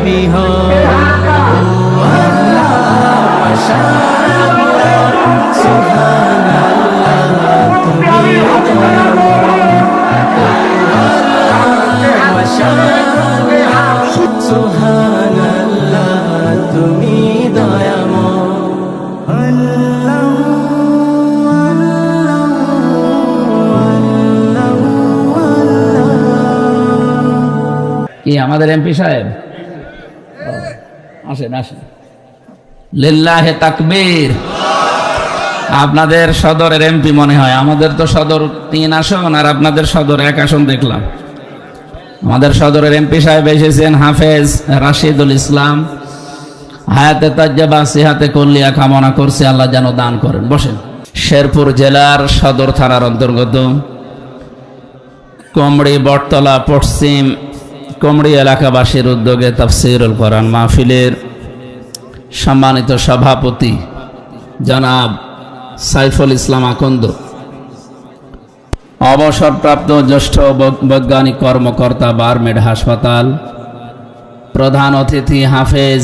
নবী হও মাশাআল্লাহ সুবহানাল্লাহ তুমি মাশাআল্লাহ সুবহানাল্লাহ তুমি দয়াময় আল্লাহ কি আমাদের এমপি সাহেব আসেন আসেন লিল্লাহে তাকবীর। আপনাদের সদরের এমপি মনে হয়, আমাদের তো সদর 3 আসন আর আপনাদের সদর 1 আসন দেখলাম। আমাদের সদরের এমপি সাহেব এসেছেন হাফেজ রাশিদুল ইসলাম, হায়াতে তাজ্জাবা সিহাতে কুল্লিয়া কামনা করছে, আল্লাহ যেন দান করেন। বসেন। শেরপুর জেলার সদর থানার অন্তর্গত কমড়ি বটতলা পশ্চিম কমড়ি এলাকাবাসীর উদ্যোগে তাফসীরুল কোরআন মাহফিলের সম্মানিত সভাপতি জনাব সাইফুল ইসলাম আকন্দ, অবসরপ্রাপ্ত জ্যেষ্ঠ বৈজ্ঞানিক কর্মকর্তা বারমেড হাসপাতাল, প্রধান অতিথি হাফেজ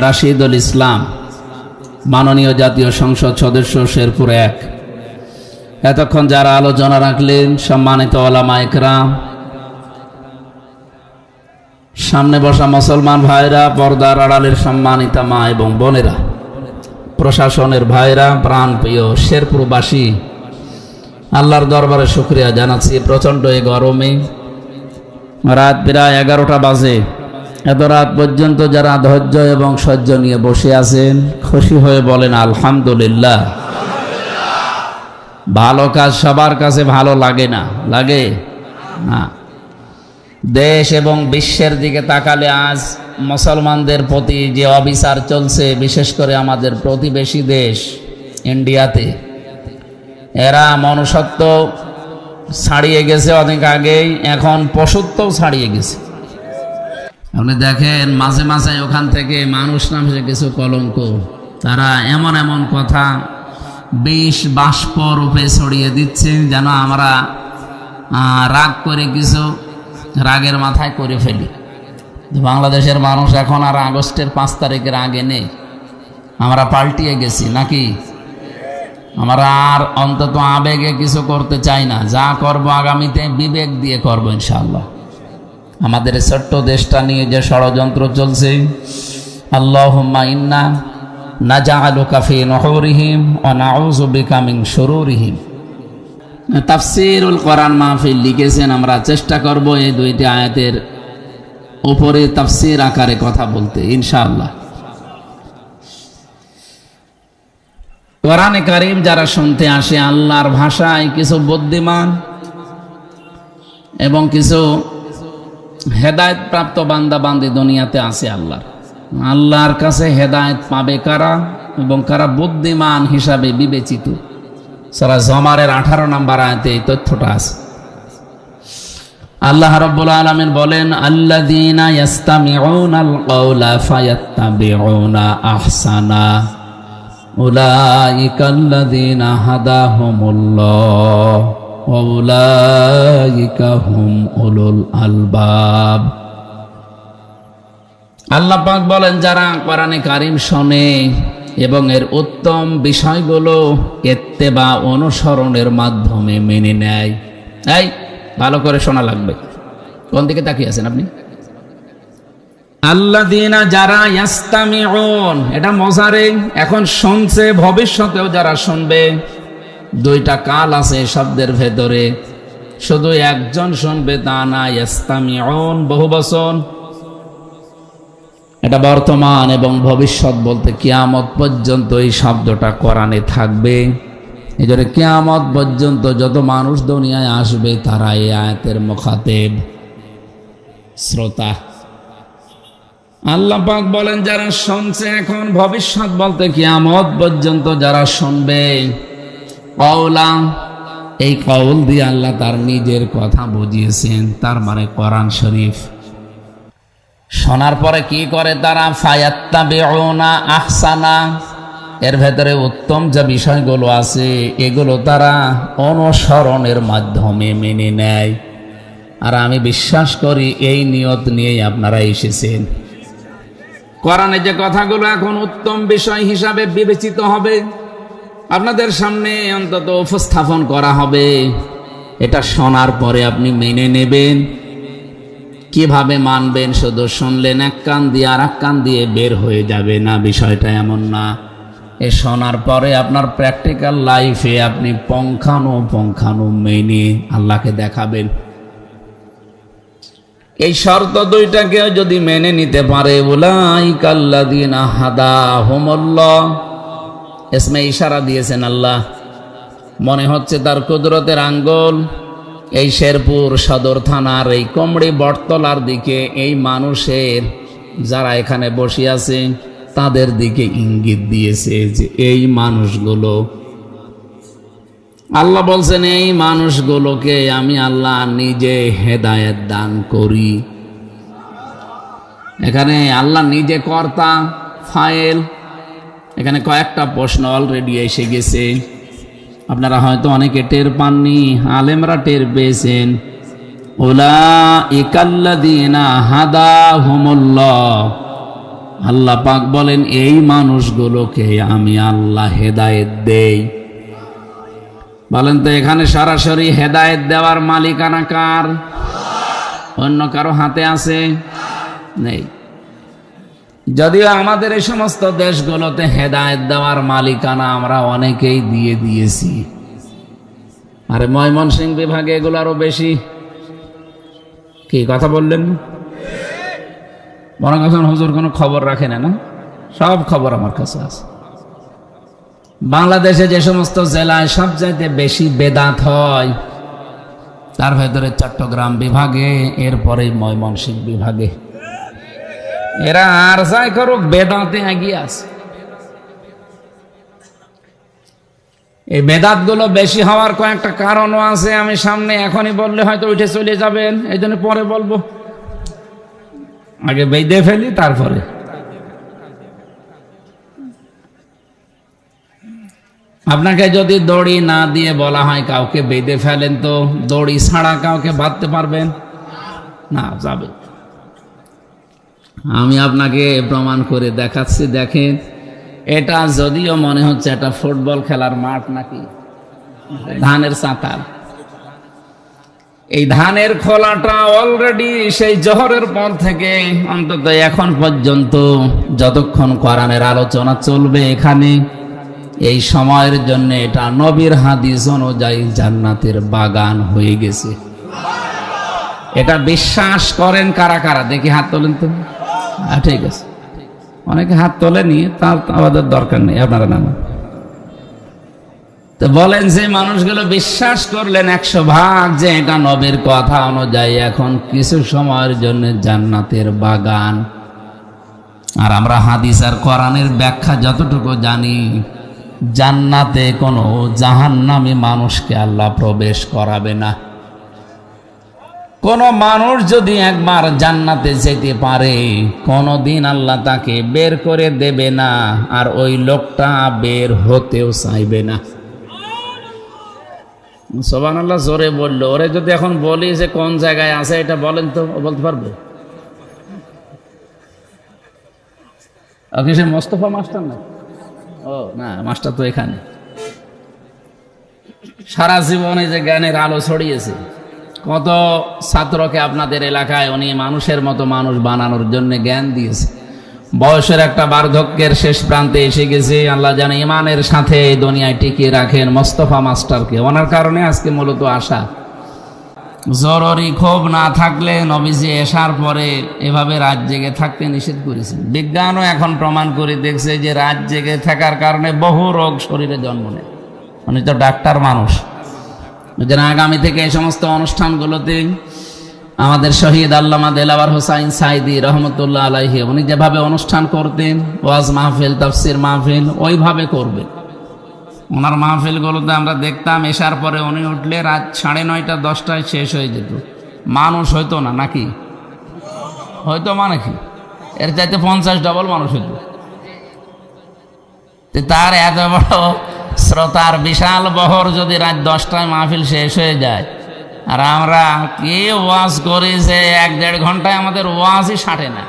রাশিদুল ইসলাম, মাননীয় জাতীয় সংসদ সদস্য শেরপুর 1, এতক্ষণ যারা আলোচনা রাখলেন সম্মানিত ওলামা ইকরাম, সামনে বসা মুসলমান ভাইরা, পর্দার আড়ালের সম্মানিতা মা এবং বোনেরা, প্রশাসনের ভাইরা, প্রাণপ্রিয় শেরপুরবাসী, আল্লাহর দরবারে শুকরিয়া জানাচ্ছি। প্রচণ্ড এই গরমে রাত প্রায় 11টা বাজে, এত রাত পর্যন্ত যারা ধৈর্য এবং সহ্য নিয়ে বসে আছেন, খুশি হয়ে বলেন আলহামদুলিল্লাহ। ভালো কাজ সবার কাছে ভালো লাগে না, লাগে না। দেশ এবং বিশ্বের দিকে তাকালে আজ মুসলমানদের প্রতি যে অবিচার চলছে, বিশেষ করে আমাদের প্রতিবেশী দেশ ইন্ডিয়াতে, এরা মনুষ্যত্ব ছাড়িয়ে গেছে অনেক আগেই, এখন পশুত্বও ছাড়িয়ে গেছে। আপনি দেখেন মাঝে মাঝে ওখান থেকে মানুষ নামে কিছু কলঙ্ক, তারা এমন এমন কথা বিষ বাষ্প রূপে ছড়িয়ে দিচ্ছে যেন আমরা রাগ করে কিছু রাগের মাথায় করে ফেলি। বাংলাদেশের মানুষ এখন আর আগস্টের 5 তারিখের আগে নেই, আমরা পাল্টিয়ে গেছি নাকি? আমরা আর অন্তত আবেগে কিছু করতে চাই না, যা করব আগামীতে বিবেক দিয়ে করব ইনশাআল্লাহ। আমাদের ছোট্ট দেশটা নিয়ে যে ষড়যন্ত্র চলছে, আল্লাহুম্মা ইন্না নাজআলুকা ফি নুহুরিহিম ওয়া নাউযু বিকা মিন শুরুরিহিম। তাফসীরুল কোরআন মাহফিল লিখেছেন, আমরা চেষ্টা করব এই 2টি আয়াতের উপরে তাফসীর আকারে কথা বলতে ইনশাআল্লাহ। কোরআনে কারীম যারা শুনতে আসে, আল্লাহর ভাষায় কিছু বুদ্ধিমান এবং কিছু হেদায়েত প্রাপ্ত বান্দা বান্দি দুনিয়াতে আছে। আল্লাহর কাছে হেদায়েত পাবে কারা এবং কারা বুদ্ধিমান হিসাবে বিবেচিত, সূরা জুমারের 18 নম্বর আয়াতে এই তথ্যটা আছে। আল্লাহ রাব্বুল আলামিন বলেন, আল্লাযীনা ইয়াস্তামিউনাল কাওলা ফায়াত্তাবিউনা আহসানা উলাইকাল্লাযীনা হাদাহুমুল্লাহ ওয়া উলাইকা হুম উলুল আলবাব। আল্লাহ পাক বলেন, যারা কোরআনে কারীম শোনে এবং এর উত্তম বিষয়গুলো ইত্তেবা অনুসরণের মাধ্যমে মেনে নেয়। এই ভালো করে শোনা লাগবে, কোন দিকে তাকিয়ে আছেন আপনি? আল্লাযীনা যারা ইয়াস্তামিউন, এটা মজারে, এখন শুনছে, ভবিষ্যতেও যারা শুনবে। 2টা কাল আছে শব্দের ভেতরে, শুধু একজন শুনবে তা না। ইয়াস্তামিউন বহুবচন, এটা বর্তমান এবং ভবিষ্যৎ বলতে কিয়ামত পর্যন্ত এই শব্দটা কোরআনে থাকবে। এই জন্য কিয়ামত পর্যন্ত যত মানুষ দুনিয়ায় আসবে তারা এই আয়াতের মুখাতেব, শ্রোতা। আল্লাহ পাক বলেন, যারা শুনছে এখন, ভবিষ্যৎ বলতে কিয়ামত পর্যন্ত যারা শুনবে। কওলা, এই কওল দিয়ে আল্লাহ তার নিজের কথা বুঝিয়েছেন, তার মানে কোরআন শরীফ। শোনার পরে কি করে তারা? ফায়াত্তাবিউনা আহসানা, এর ভেতরে উত্তম যে বিষয়গুলো আছে এগুলো তারা অনুসরণের মাধ্যমে মেনে নেয়। আর আমি বিশ্বাস করি এই নিয়ত নিয়েই আপনারা এসেছেন। কোরআনে যে কথাগুলো এখন উত্তম বিষয় হিসাবে বিবেচিত হবে, আপনাদের সামনে অন্তত উপস্থাপন করা হবে, এটা শোনার পরে আপনি মেনে নেবেন। কিভাবে মানবেন? শুধু শুনলেন এক কান দিয়ে আর এক কান দিয়ে বের হয়ে যাবে না, বিষয়টা এমন না। এ শোনার পরে আপনার প্র্যাকটিক্যাল লাইফে আপনি পঙ্খানু মেনে আল্লাহকে দেখাবেন। এই শর্ত দুইটাকে যদি মেনে নিতে পারে, উলাইকাল্লাযীনা হাদাহুমুল্লাহ, ইসমে ইশারা দিয়েছেন আল্লাহ, মনে হচ্ছে তার কুদরতের আঙ্গুল এই শেরপুর সদর থানার এই কমড়ি বটতলার দিকে এই মানুষের যারা এখানে বসে আছে তাদের দিকে ইঙ্গিত দিয়েছে যে এই মানুষগুলো, আল্লাহ বলছেন এই মানুষগুলোকে আমি আল্লাহ নিজে হেদায়েত দান করি। এখানে আল্লাহ নিজে কর্তা, ফাইল। এখানে কয়েকটা প্রশ্ন অলরেডি এসে গেছে, আপনারা হয়তো অনেকে টের পাননি, আলেমরা টের পেয়েছেন। উলাইকাল্লাযীনা হাদাহুমুল্লাহ, আল্লাহ পাক বলেন এই মানুষগুলোকে আমি আল্লাহ হেদায়েত দেই। বলেন তো এখানে সরাসরি হেদায়েত দেওয়ার মালিকানা কার? অন্য কারো হাতে আছে? নেই। যদিও আমাদের এই সমস্ত দেশগুলোতে হেদায়েত দেওয়ার মালিকানা আমরা অনেকেই দিয়ে দিয়েছি, আরে ময়মনসিংহ বিভাগে এগুলো আরো বেশি। কি কথা বললেন? মনে করছেন হুজুর কোনো খবর রাখে না? না, সব খবর আমার কাছে আছে। বাংলাদেশে যে সমস্ত জেলায় সবচাইতে বেশি বেদাত হয় তার ভেতরে চট্টগ্রাম বিভাগে, এরপরে ময়মনসিংহ বিভাগে। এরা আর যাই করুক বেদাতে এগিয়ে আছে। এই বেদাত গুলো বেশি হওয়ার কয়েকটা কারণও আছে, আমি সামনে এখনই বললে হয়তো উঠে চলে যাবেন, এই জন্য পরে বলবো। আগে বেঁধে ফেলি তারপরে। আপনাকে যদি দড়ি না দিয়ে বলা হয় কাউকে বেঁধে ফেলেন, তো দড়ি ছাড়া কাউকে বাঁধতে পারবেন না? যাবে। আমি আপনাকে প্রমাণ করে দেখাচ্ছি, দেখেন। এটা যদিও মনে হচ্ছে এটা ফুটবল খেলার মাঠ, নাকি ধানের চাতাল। এই ধানের খোলাটা অলরেডি সেই জোহরের পর থেকে অন্তত এখন পর্যন্ত যতক্ষণ কোরআনের আলোচনা চলবে এখানে, এই সময়ের জন্য এটা নবীর হাদিস অনুযায়ী জান্নাতের বাগান হয়ে গেছে। এটা বিশ্বাস করেন কারা কারা? দেখি হাত তোলেন তো। ঠিক আছে, অনেকে হাত তোলেনি, তার আমাদের দরকার নেই, আপনারা নামান। তো বলেন যে মানুষগুলো বিশ্বাস করলেন 100% যে এটা নবীর কথা অনুযায়ী এখন কিছু সময়ের জন্য জান্নাতের বাগান। আর আমরা হাদিস আর কোরআনের ব্যাখ্যা যতটুকু জানি, জান্নাতে কোনো জাহান্নামী মানুষকে আল্লাহ প্রবেশ করাবে না। কোন মানুষ যদি একবার জান্নাতে যেতে পারে, কোনদিন আল্লাহ তাকে বের করে দেবে না, আর ওই লোকটা বের হতেও চাইবে না। সুবহানাল্লাহ, জোরে বললো। ওরে যদি এখন বলি যে কোন জায়গায় আছে এটা বলেন তো, ও বলতে পারবে? সে মোস্তফা মাস্টার না? ও না, মাস্টার তো এখানে। সারা জীবনে যে জ্ঞানের আলো ছড়িয়েছে, কত ছাত্রকে আপনাদের এলাকায় উনি মানুষের মতো মানুষ বানানোর জন্য জ্ঞান দিয়েছে। বয়সের একটা বার্ধক্যের শেষ প্রান্তে এসে গেছে, আল্লাহ জানে ইমানের সাথে এই দুনিয়ায় টিকিয়ে রাখেন মোস্তফা মাস্টারকে। ওনার কারণে আজকে মূলত আসা। জরুরি ক্ষোভ না থাকলে নবীজি এসার পরে এভাবে রাত জেগে থাকতে নিষেধ করেছেন। বিজ্ঞানও এখন প্রমাণ করে দেখছে যে রাত জেগে থাকার কারণে বহু রোগ শরীরে জন্ম নেয়। উনি তো ডাক্তার মানুষ, যেন আগামী থেকে এই সমস্ত অনুষ্ঠানগুলোতে আমাদের শহীদ আল্লামা দেলাওয়ার হোসাইন সাইদি রহমতুল্লাহ আলাইহি উনি যেভাবে অনুষ্ঠান করতেন, ওয়াজ মাহফিল, তাফসির মাহফিল, ওইভাবে করবেন। ওনার মাহফিলগুলোতে আমরা দেখতাম এসার পরে উনি উঠলে রাত 9:30 10টায় শেষ হয়ে যেত। মানুষ হইতো না, নাকি হয়তো? মানে কি এর চাইতে 50 ডবল মানুষ হইতো। তার এত বড় শ্রোতার বিশাল বহর যদি রাত 10টায় মাহফিল শেষ হয়ে যায়, আর আমরা কি ওয়াজ করি যে 1-1.5 ঘন্টায় আমাদের ওয়াজই সাটে না।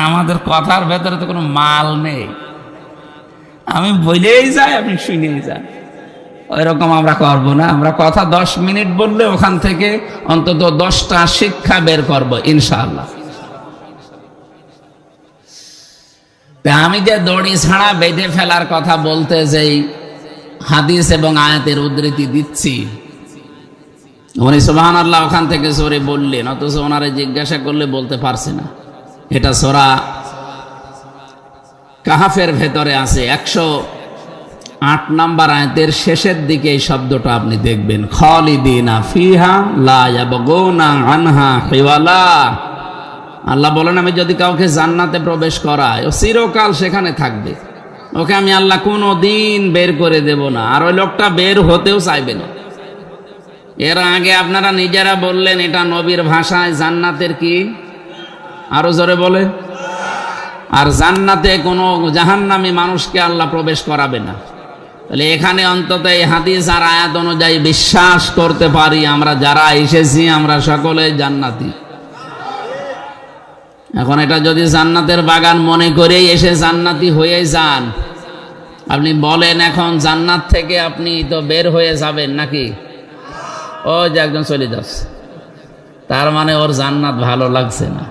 আমাদের কথার ভেতরে তো কোনো মাল নেই, আমি বলেই যাই আপনি শুনেই যান, ওই রকম আমরা করবো না। আমরা কথা 10 মিনিট বললে ওখান থেকে অন্তত 10টা শিক্ষা বের করবো ইনশাআল্লাহ। আমি যে দড়ি ছাড়া বেঁধে ফেলার কথা বলতে যেই হাদিস এবং আয়াতের উদ্ধৃতি দিচ্ছি, উনি সুবহানাল্লাহ ওখান থেকে সরে বললেন, অথচ ওনারে জিজ্ঞাসা করলে বলতে পারছে না। এটা সূরা কাহাফের ভেতরে আছে 108 নম্বর আয়াতের শেষের দিকে এই শব্দটা আপনি দেখবেন, খালিদিনা ফিহা লা ইয়াবগুনা আনহা হিওয়ালা। আল্লাহ বলেন, আমি যদি কাউকে জান্নাতে প্রবেশ করাই, ও চিরকাল সেখানে থাকবে, ওকে আমি আল্লাহ কোনো দিন বের করে দেব না, আর ওই লোকটা বের হতেও চাইবে না। এর আগে আপনারা নিজেরা বললেন এটা নবীর ভাষায় জান্নাতের কি, আরো জোরে বলে, আর জান্নাতে কোনো জাহান্নামী মানুষকে আল্লাহ প্রবেশ করাবে না। তাহলে এখানে অন্তত এই হাদিস আর আয়াত অনুযায়ী বিশ্বাস করতে পারি আমরা যারা এসেছি আমরা সকলে জান্নাতি। এখন এটা যদি জান্নাতের বাগান মনে করেই এসে জান্নাতি হয়ে যান, আপনি বলেন এখন জান্নাত থেকে আপনি তো বের হয়ে যাবেন নাকি? ও যে একজন চলে যাচ্ছে, তার মানে ওর জান্নাত ভালো লাগছে না।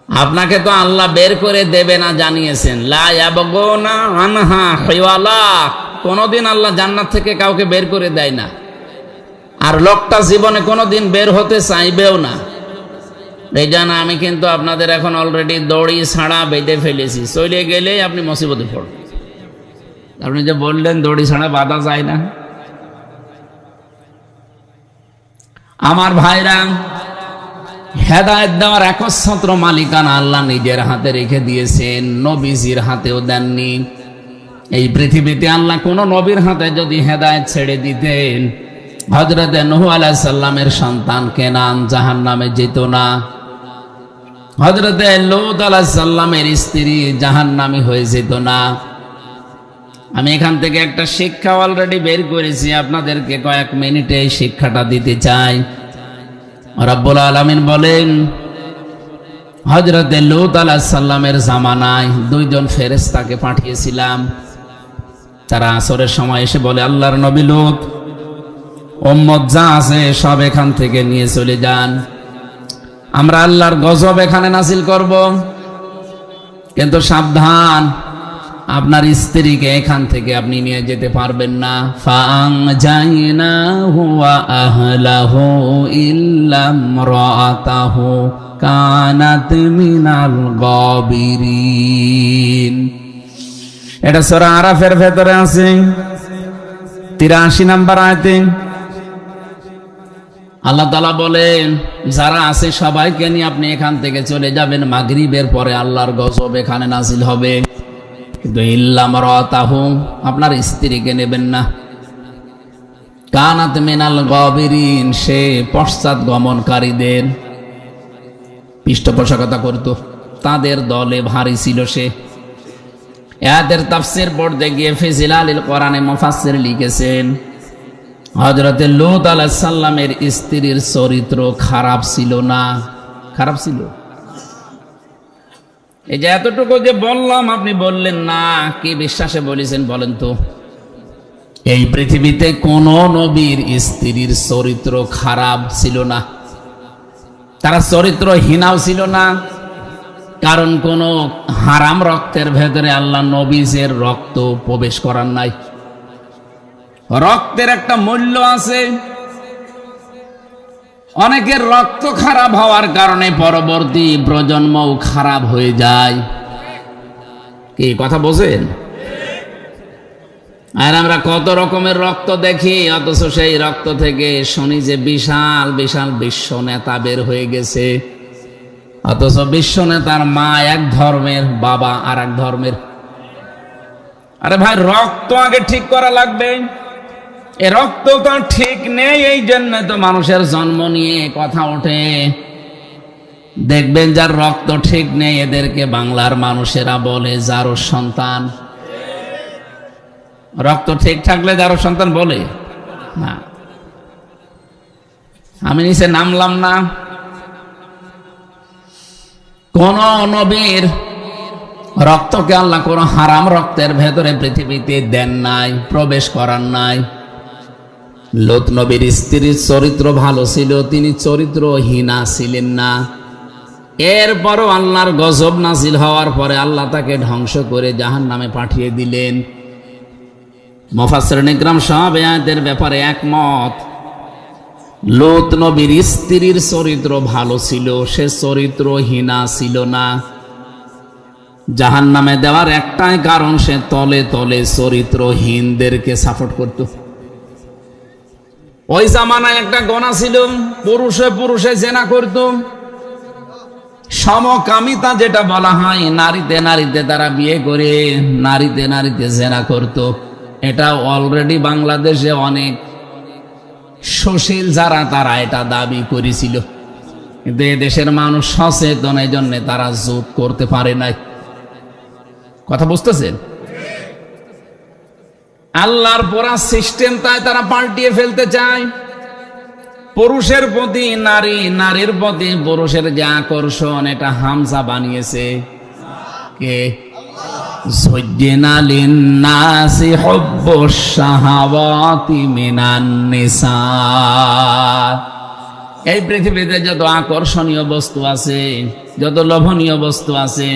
আপনাকে তো আল্লাহ বের করে দেবে না জানিয়েছেন, লা ইয়াবগুনা আনহা হিওয়ালা। কোনোদিন আল্লাহ জান্নাত থেকে কাউকে বের করে দেয় না, আর লোকটা জীবনে কোনোদিন বের হতে চাইবেও না। এই জন্য আমি কিন্তু আপনাদের এখন অলরেডি দড়ি ছাড়া বেঁধে ফেলেছি, চলে গেলেই আপনি মুসিবতে পড়বেন। আপনি যে বললেন দড়ি ছাড়া বাঁধা যায় না, আমার ভাইরা, হেদায়েত দেওয়ার একচ্ছত্র মালিকানা আল্লাহ নিজের হাতে রেখে দিয়েছেন, নবীজির হাতেও দেননি। এই পৃথিবীতে আল্লাহ কোন নবীর হাতে যদি হেদায়েত ছেড়ে দিতেন, হযরত নূহ আলাইহিস সালামের সন্তান কেনান জাহান্নামে যেত না, হযরত লূত আলাইহিস সালামের স্ত্রী জাহান্নামী হয়ে যেত না। আমি এখান থেকে একটা শিক্ষা অলরেডি বের করেছি, আপনাদেরকে কয়েক মিনিটে এই শিক্ষাটা দিতে চাই। রব্বুল আলামিন বলেন, হযরত লূত আলাইহিস সালামের জামানায় 2 জন ফেরেশতাকে পাঠিয়েছিলাম। তারা আসরের সময় এসে বলে, আল্লাহর নবী লূত, উম্মত যা আছে সব এখান থেকে নিয়ে চলে যান, আমরা আল্লাহর গজব এখানে নাযিল করব, কিন্তু সাবধান, আপনার স্ত্রীকে এখান থেকে আপনি নিয়ে যেতে পারবেন না। ফাআনজাইনাহু ওয়া আহলাহু ইল্লা ইমরাতাহু কানাত মিনাল গাবিরিন। এটা সূরা আরাফের ভেতরে আছে 83 নম্বর আয়াতে আল্লাহ তাআলা বলেন, যারা আছে সবাইকে নিয়ে আপনি এখান থেকে চলে যাবেন, মাগরিবের পরে আল্লাহর গজব এখানে নাযিল হবে, কিন্তু ইল্লা ইমরাতাহু, আপনার স্ত্রীকে নেবেন না। কানাত মিনাল গাবিরিন, সে পশ্চাৎ গমনকারীদের পৃষ্ঠপোষকতা করত, তাদের দলে ভারী ছিল সে। এদের তাফসীর পড়তে গিয়ে ফি জিলালিল কোরআনে মুফাসসির লিখেছেন, হযরত লূত আলাইহিস সালামের স্ত্রীর চরিত্র খারাপ ছিল না, খারাপ ছিল। এই যে এতটুকু যে বললাম, আপনি বললেন না, কি বিশ্বাসে বলেছেন বলেন তো? এই পৃথিবীতে কোন নবীর স্ত্রীর চরিত্র খারাপ ছিল না, তারা চরিত্রহীনাও ছিল না, কারণ কোন হারাম রক্তের ভেতরে আল্লাহ নবীজের রক্ত প্রবেশ করার নাই। রক্তের একটা মূল্য আছে, অনেকের রক্ত খারাপ হওয়ার কারণে পরবর্তী প্রজন্মও খারাপ হয়ে যায়। কি কথা বোঝেন? আর আমরা কত রকমের রক্ত দেখি, অথচ সেই রক্ত থেকে শুনি যে বিশাল বিশাল বিশ্ব নেতা বের হয়ে গেছে, অথচ বিশ্ব নেতার মা এক ধর্মের, বাবা আর এক ধর্মের। আরে ভাই, রক্ত আগে ঠিক করা লাগবে। এ রক্ত তো ঠিক নেই, এই জন্য তো মানুষের জন্ম নিয়ে কথা ওঠে। দেখবেন যার রক্ত ঠিক নেই, এদেরকে বাংলার মানুষেরা বলে যারো সন্তান। রক্ত ঠিক থাকলে যারো সন্তান বলে না। আমি নিচে নামলাম না, কোন নবীর রক্তকে আল্লাহ কোন হারাম রক্তের ভেতরে পৃথিবীতে দেন নাই, প্রবেশ করার নাই। লূত নবীর স্ত্রীর চরিত্র ভালো ছিল, তিনি চরিত্রহীনা ছিলেন না। এরপরও আল্লাহর গজব নাজিল হওয়ার পরে আল্লাহ তাকে ধ্বংস করে জাহান্নামে পাঠিয়ে দিলেন। মুফাসসিরিন ইকরাম সব আয়াতের ব্যাপারে একমত। লূত নবীর স্ত্রীর চরিত্র ভালো ছিল, সে চরিত্রহীনা ছিল না। জাহান্নামে দেওয়ার একটাই কারণ, সে তলে তলে চরিত্রহীনদেরকে সাপোর্ট করত। ওই জামানায় একটা গোনা ছিল, পুরুষে পুরুষে জেনা করত। সমকামিতা যেটা বলা হয়, নারীতে নারীতে তারা বিয়ে করে নারীতে নারীতে জেনা করত। এটা অলরেডি বাংলাদেশে অনেক সুশীল যারা তারা এটা দাবি করেছিল, কিন্তু এদেশের মানুষ সচেতন, এই জন্য তারা জোট করতে পারে নাই। কথা বুঝতেছেন? আল্লাহর পুরা সিস্টেম তাই তারা পাল্টিয়ে ফেলতে চায়। পুরুষের প্রতি নারী, নারীর প্রতি পুরুষের যে আকর্ষণ, এটা হামজা বানিয়েছে কে? যুজ্জিনা লিন্নাসি হুব্বুশ শাহাওয়াতি মিনান নিসা। এই পৃথিবীতে যত আকর্ষণীয় বস্তু আছে, যত লোভনীয় বস্তু আছে,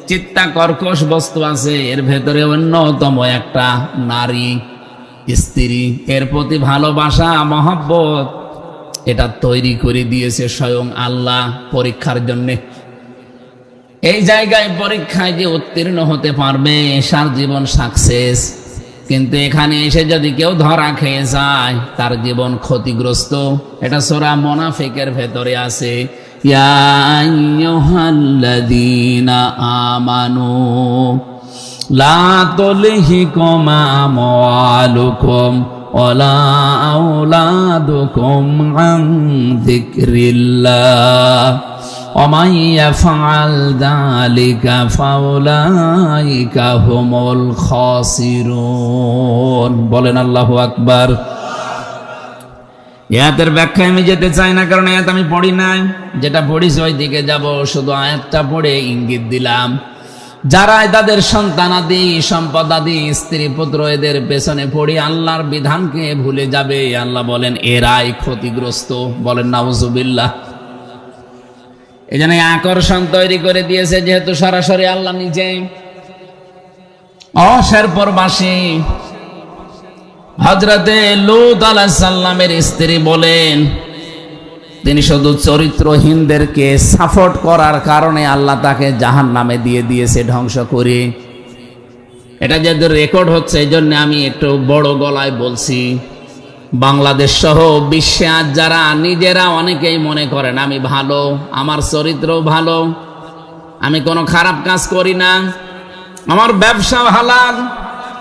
চিত্তাকর্ষক বস্তু আছে, এর ভেতরে অন্যতম একটা নারী, স্ত্রী। এর প্রতি ভালোবাসা, মহব্বত, এটা তৈরি করে দিয়েছে স্বয়ং আল্লাহ পরীক্ষার জন্য। এই জায়গায় পরীক্ষায় যে উত্তীর্ণ হতে পারবে, সার জীবন সাকসেস। কিন্তু এখানে এসে যদি কেউ ধরা খেয়ে যায়, তার জীবন ক্ষতিগ্রস্ত। এটা সূরা মুনাফিকের ভেতরে আছে। ইয়া আইয়ুহাল্লাযীনা আমানু লা তুলহিকুম আমওয়ালুকুম ওয়ালা আওলাদুকুম আন যিকরিল্লাহ ওয়া মান ইয়াফআল যালিকা ফাউলাইকা হুমুল খাসিরুন। বলেন আল্লাহু আকবার। আয়াতের ব্যাখ্যায় আমি যেতে চাই না, কারণ আয়াত আমি পড়ি নাই। যেটা পড়িছি ওই দিকে যাব, শুধু আয়াতটা পড়ে ইঙ্গিত দিলাম। যারা তাদের সন্তানাদি, সম্পদাদি, স্ত্রী পুত্র এদের পেছনে পড়ে আল্লাহর বিধানকে ভুলে যাবে, আল্লাহ বলেন এরাই ক্ষতিগ্রস্ত। বলেন নাউজুবিল্লাহ। এই জন্য আকর্ষণ তৈরি করে দিয়েছে, যেহেতু সরাসরি আল্লাহ নিজে অশের পরবাসী। হযরতে লূত আলাইহিস সালামের স্ত্রী বলেন, তিনি শুধু চরিত্রহীনদেরকে সাপোর্ট করার কারণে আল্লাহ তাকে জাহান্নামে দিয়ে দিয়েছে ধ্বংস করে। এটা যেহেতু রেকর্ড হচ্ছে, এই জন্য আমি একটু বড় গলায় বলছি। বাংলাদেশ সহ বিশ্বে আজ যারা নিজেরা অনেকেই মনে করেন আমি ভালো, আমার চরিত্র ভালো, আমি কোনো খারাপ কাজ করি না, আমার ব্যবসা হালাল,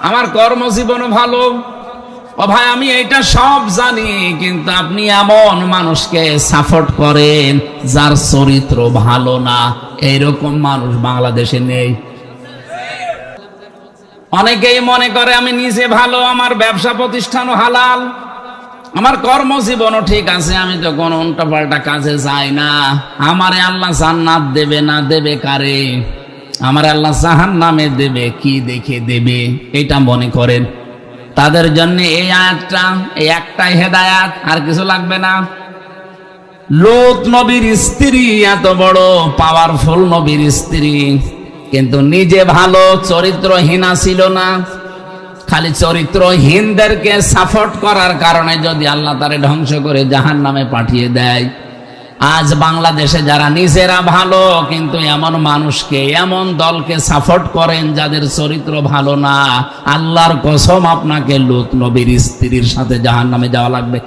আমার কর্মজীবনও ভালো, ও ভাই আমি এটা সব জানি, কিন্তু আপনি এমন মানুষকে সাপোর্ট করেন যার চরিত্র ভালো না, এইরকম মানুষ বাংলাদেশে নেই। অনেকেই মনে করে আমি নিজে ভালো, আমার ব্যবসা প্রতিষ্ঠানও হালাল, আমার কর্মজীবনও ঠিক আছে, আমি তো কোনো উল্টাপাল্টা কাজে যাই না, আমারে আল্লাহ জান্নাত দেবে না দেবে কারে, আমার আল্লাহ জাহান্নামে দেবে, কি দেখে দেবে, এটা মনে করেন। তাদের জন্য এই আয়াতটা, এই একটাই হেদায়াত, আর কিছু লাগবে না। লূত নবীর স্ত্রী এত বড় পাওয়ারফুল নবীর স্ত্রী, কিন্তু নিজে ভালো, চরিত্রহীনা ছিল না। খালি চরিত্রহীনদেরকে সাপোর্ট করার কারণে যদি আল্লাহ তারে ধ্বংস করে জাহান্নামে পাঠিয়ে দেয়। আজ বাংলাদেশে যারা নিজেরা ভালো কিন্তু এমন মানুষকে, এমন দলকে সাপোর্ট করেন যাদের চরিত্র ভালো না, আল্লাহর কসম আপনাকে লূত নবীর স্ত্রীর সাথে জাহান্নামে যাওয়া লাগবে।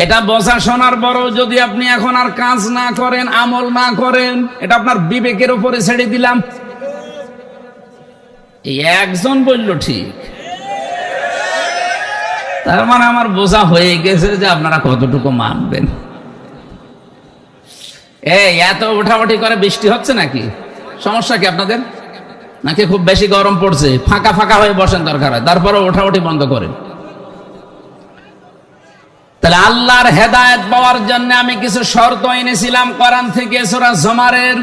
এটা বোঝা শোনার পরও যদি আপনি এখন আর কাজ না করেন, আমল না করেন, এটা আপনার বিবেকের উপরে ছেড়ে দিলাম। এই একজন বলল ঠিক, তার মানে আমার বোঝা হয়ে গেছে যে আপনারা কতটুকু মানবেন। এই এত উঠাউঠি করে বৃষ্টি হচ্ছে নাকি? সমস্যা কি আপনাদের? নাকি খুব বেশি গরম পড়ছে? ফাঁকা ফাঁকা হয়ে বসেন দরকার হয়, তারপরে উঠাউঠি বন্ধ করেন। তাহলে আল্লাহর হেদায়েত পাওয়ার জন্য আমি কিছু শর্ত এনেছিলাম কোরআন থেকে, সূরা জুমারের।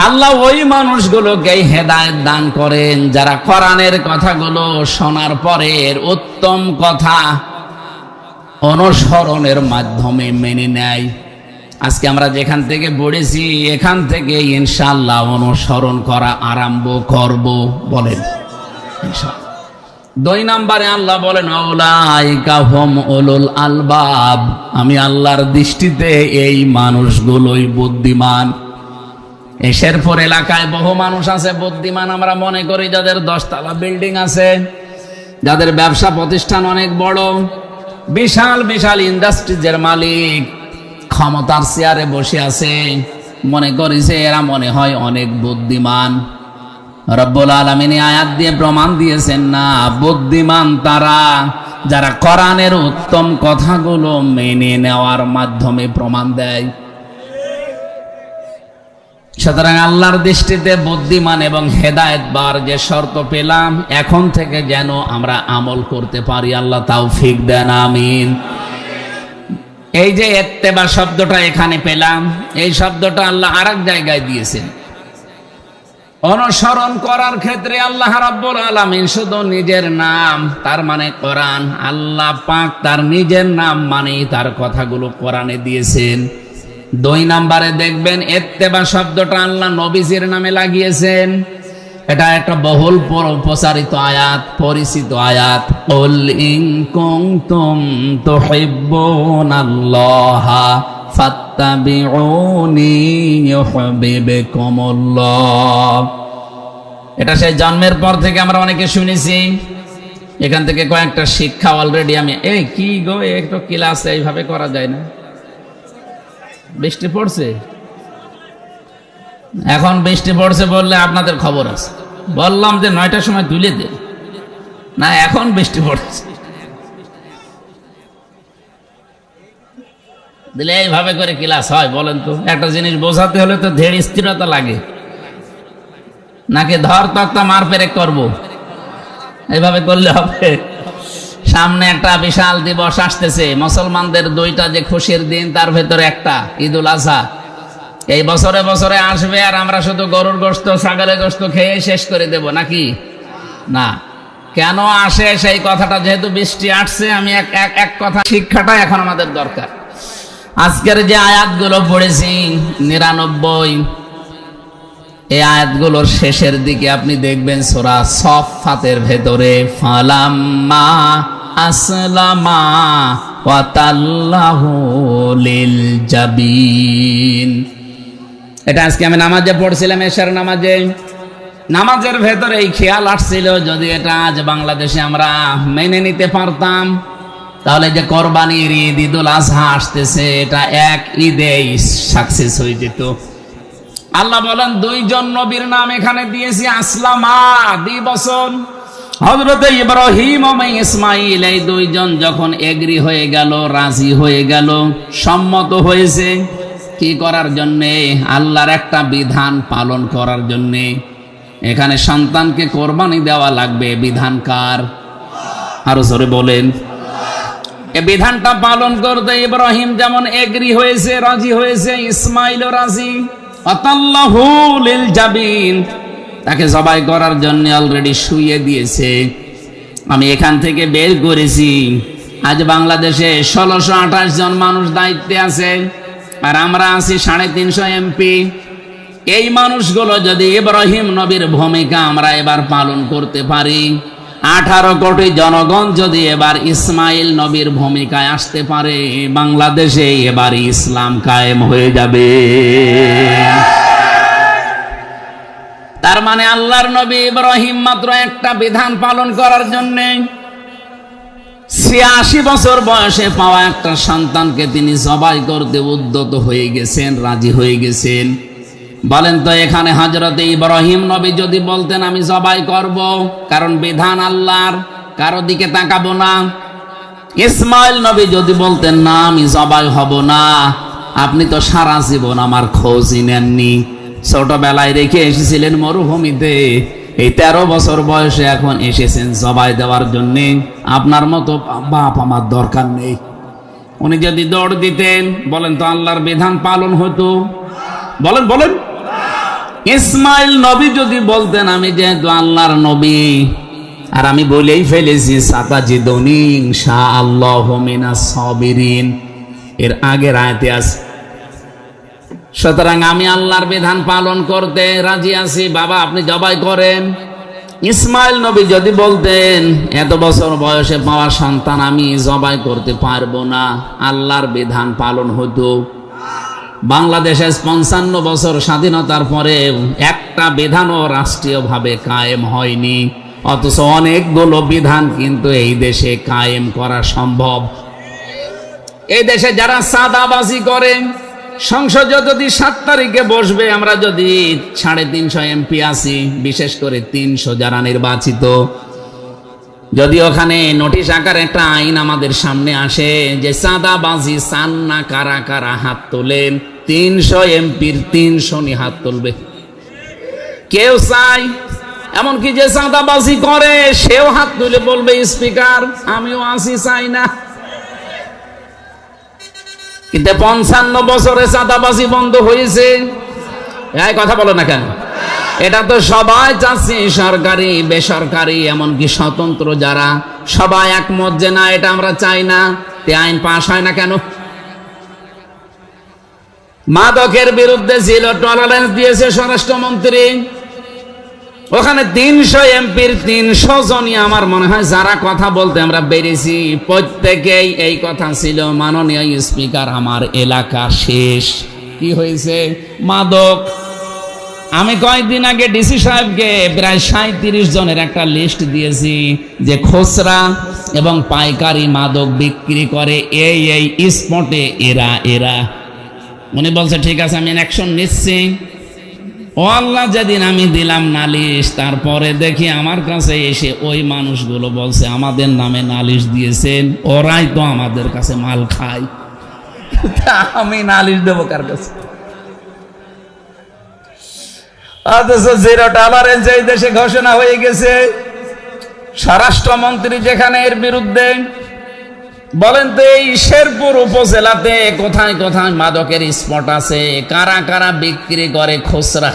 আল্লাহ ওই মানুষগুলোকে হেদায়েত দান করেন যারা কোরআনের কথাগুলো শোনার পরে উত্তম কথা অনুসরণের মাধ্যমে মেনে নেয়। আজকে আমরা যেখান থেকে পড়েছি এখান থেকে ইনশাআল্লাহ অনুসরণ করা আরম্ভ করব, বলেন ইনশাআল্লাহ। 2 নম্বরে আল্লাহ বলেন উলাইকা হুম উলুল আলবাব, আমি আল্লাহর দৃষ্টিতে এই মানুষগুলোই বুদ্ধিমান। এই শেরপুর এলাকায় বহু মানুষ আছে বুদ্ধিমান, আমরা মনে করি যাদের 10 তলা বিল্ডিং আছে, যাদের ব্যবসা প্রতিষ্ঠান অনেক বড়, বিশাল বিশাল ইন্ডাস্ট্রিজের মালিক, ক্ষমতার চেয়ারে বসে আছে, মনে করি যে এরা মনে হয় অনেক বুদ্ধিমান। রব্বুল আলামিন আয়াত দিয়ে প্রমাণ দিয়েছেন না, বুদ্ধিমান তারা যারা কোরআনের উত্তম কথাগুলো মেনে নেওয়ার মাধ্যমে প্রমাণ দেয়। সুতরাং আল্লাহর দৃষ্টিতে বুদ্ধিমান এবং হেদায়েত বার যে শর্ত পেলাম, এখন থেকে যেন আমরা আমল করতে পারি, আল্লাহ তৌফিক দেন, আমিন। এই যে ইত্তেবা শব্দটা এখানে পেলাম, এই শব্দটা আল্লাহ আরেক জায়গায় দিয়েছেন। অনুসরণ করার ক্ষেত্রে আল্লাহ রাব্বুল আলামিন শুধু নিজের নাম, তার মানে কোরআন, আল্লাহ পাক তার নিজের নাম মানে তার কথাগুলো কোরআনে দিয়েছেন। 2 নম্বরে দেখবেন ইত্তেবা শব্দটা আল্লাহ নবীজির নামে লাগিয়েছেন। এটা একটা বহুল প্রচারিত আয়াত, পরিচিত আয়াত। কুল ইন কুনতুম তুহিব্বুনাল্লাহা ফাত্তাবিউনি ইউহিব্বুকুমুল্লাহ। এটা সেই জন্মের পর থেকে আমরা অনেকে শুনেছি। এখান থেকে কয়েকটা শিক্ষা অলরেডি আমি কি গো, একটু ক্লাস এইভাবে করা যায় না? বৃষ্টি পড়ছে, এখন বৃষ্টি পড়ছে বললে আপনাদের খবর আছে। বললাম যে 9টার সময় তুলে দে, না এখন বৃষ্টি পড়ছে, দিলে এইভাবে করে ক্লাস হয়? বলেন তো, একটা জিনিস বোঝাতে হলে তো ধীর স্থিরতা লাগে, নাকি ধর তক্তা মার পেরে করবো? এইভাবে করলে হবে? সামনে একটা বিশাল দিবস আসতেছে, মুসলমানদের 2টা যে খুশির দিন, তার ভেতরে একটা ঈদুল আজহা। এই বছরে বছরে আসবে, আর আমরা শুধু গরুর গোশত, ছাগলের গোশত খেয়ে শেষ করে দেব নাকি? না, কেন আসে সেই কথাটা, যেহেতু বৃষ্টি আসছে, আমি এক কথা শিক্ষাটা এখন আমাদের দরকার। আজকের যে আয়াতগুলো পড়েছি 99, এই আয়াতগুলোর শেষের দিকে আপনি দেখবেন সূরা সফফাতের ভেতরে ফালাম্মা আসলামা ওয়া তাল্লাহু লিল জাবিন। এটা আজকে আমি নামাজে পড়ছিলাম, এশার নামাজে। নামাজের ভেতরে এই খেয়াল আসছিল, যদি এটা আজ বাংলাদেশে আমরা মেনে নিতে পারতাম, তাহলে যে কোরবানির ঈদ, ঈদুল আজহা আসতেছে, এটা এক ঈদেই সাকসেস হয়ে যেত। আল্লাহ বলেন 2 জন নবীর নাম এখানে দিয়েছি, আসলামা, 2 বছর। হযরত ইব্রাহিম এবং ইসমাইল, এই 2 জন যখন এগ্রি হয়ে গেল, রাজি হয়ে গেল, সম্মত হয়েছে, কি করার জন্যে? আল্লাহর একটা বিধান পালন করার জন্যে। এখানে সন্তানকে কোরবানি দেওয়া লাগবে, বিধান কার? আরো জোরে বলেন। এই বিধানটা পালন করতে ইব্রাহিম যেমন এগ্রি হয়েছে, রাজি হয়েছে, ইসমাইলও রাজি। আতাল্লাহু লিল জাবিন, তাকে জবাই করার জন্য অলরেডি শুইয়ে দিয়েছে। আমি এখান থেকে বের করেছি, আজ বাংলাদেশে 1628 জন মানুষ দায়িত্বে আছে, আর আমরা আছি 350 এমপি। এই মানুষগুলো যদি ইব্রাহিম নবীর ভূমিকা আমরা এবার পালন করতে পারি, 18 কোটি জনগণ যদি এবার ইসমাইল নবীর ভূমিকায় আসতে পারে, বাংলাদেশে এবার ইসলাম কায়েম হয়ে যাবে। তার মানে আল্লাহর নবী ইব্রাহিম মাত্র একটা বিধান পালন করার জন্য 86 বছর বয়সে পাওয়া একটা সন্তানকে তিনি জবাই করতে উদ্যত হয়ে গেছেন, রাজি হয়ে গেছেন। বলেন তো, এখানে হযরতে ইব্রাহিম নবী যদি বলতেন আমি জবাই করব, কারণ বিধান আল্লাহর, কারো দিকে তাকাবো না। ইসমাইল নবী যদি বলতেন না আমি জবাই হব না, আপনি তো সারা জীবন আমার খোঁজই নেননি, ছোটবেলায় রেখে এসেছিলেন মরুভূমিতে, এই 13 বছর বয়সে এখন এসেছেন জবাই দেওয়ার জন্য। আপনার মতো বাপ আমার দরকার নেই। উনি যদি দৌড় দিতেন, বলেন তো আল্লাহর বিধান পালন হতো? বলেন বলেন। ইসমাইল নবী যদি বলতেন আমি যেহেতু আল্লাহর নবী আর আমি বলেই ফেলেছি সাতাজিদুনি ইনশাআল্লাহু মিনাস সাবিরিন, এর আগের আয়াতে আছে, সুতরাং আমি আল্লাহর বিধান পালন করতে রাজি আছি, বাবা আপনি জবাই করেন। ইসমাইল নবী যদি বলতেন এত বছর বয়সে পাওয়া সন্তান আমি জবাই করতে পারবো না, আল্লাহর বিধান পালন হতো। বাংলাদেশে 55 বছর স্বাধীনতার পরে একটা বিধানও রাষ্ট্রীয়ভাবে কায়েম হয়নি, অথচ অনেকগুলো বিধান কিন্তু এই দেশে কায়েম করা সম্ভব। এই দেশে যারা চাঁদাবাজি করে, সংসদ যদি 7 তারিখে বসবে, আমরা যদি 350 এমপি আছি, বিশেষ করে 300 যারা নির্বাচিত, যদি ওখানে নোটিশ আকারে একটা আইন আমাদের সামনে আসে যে চাঁদাবাজি চান না কারা কারা হাত তোলেন, 300 এমপির 300 নি হাত তুলবে। কেউ চাই এমনকি যে চাঁদাবাজি করে সেও হাত তুলে বলবে স্পিকার আমিও আসি, চাই না। কিন্তু 55 বছরে চাঁদাবাজি বন্ধ হয়েছে, এই কথা বলো না কেন? এটা তো সবাই চাচ্ছে, সরকারি বেসরকারি এমনকি স্বতন্ত্র যারা, সবাই একমত যে না এটা আমরা চাই না, তে আইন পাশ হয় না কেন? মাদকের বিরুদ্ধে ছিল টলারেন্স দিয়েছে স্বরাষ্ট্রমন্ত্রী, ওখানে 300 এমপির 300 জনই আমার মনে হয় যারা কথা বলতে আমরা বেরিয়েছি, প্রত্যেকেই এই কথা ছিল মাননীয় স্পিকার আমার এলাকা শেষ। কি হয়েছে? মাদক। আমি কয়েকদিন আগে ডিসি সাহেবকে প্রায় 37 জনের একটা লিস্ট দিয়েছি যে খুচরা এবং পাইকারি মাদক বিক্রি করে এই এই স্পটে এরা এরা। উনি বলছে ঠিক আছে আমি অ্যাকশন নিচ্ছি। ও আল্লাহ, যেদিন আমি দিলাম নালিশ, তারপরে দেখি আমার কাছে এসে ওই মানুষগুলো বলছে আমাদের নামে নালিশ দিয়েছেন, ওরাই তো আমাদের কাছে মাল খায়, আমি নালিশ দেবো কার কাছে? অথচ 0 টলারেন্স এই দেশে ঘোষণা হয়ে গেছে। স্বরাষ্ট্রমন্ত্রী যেখানে এর বিরুদ্ধে, বলেন তো এই শেরপুর উপজেলাতে কোথায় কোথায় মাদকের স্পট আছে? কারা কারা বিক্রি করে খুচরা,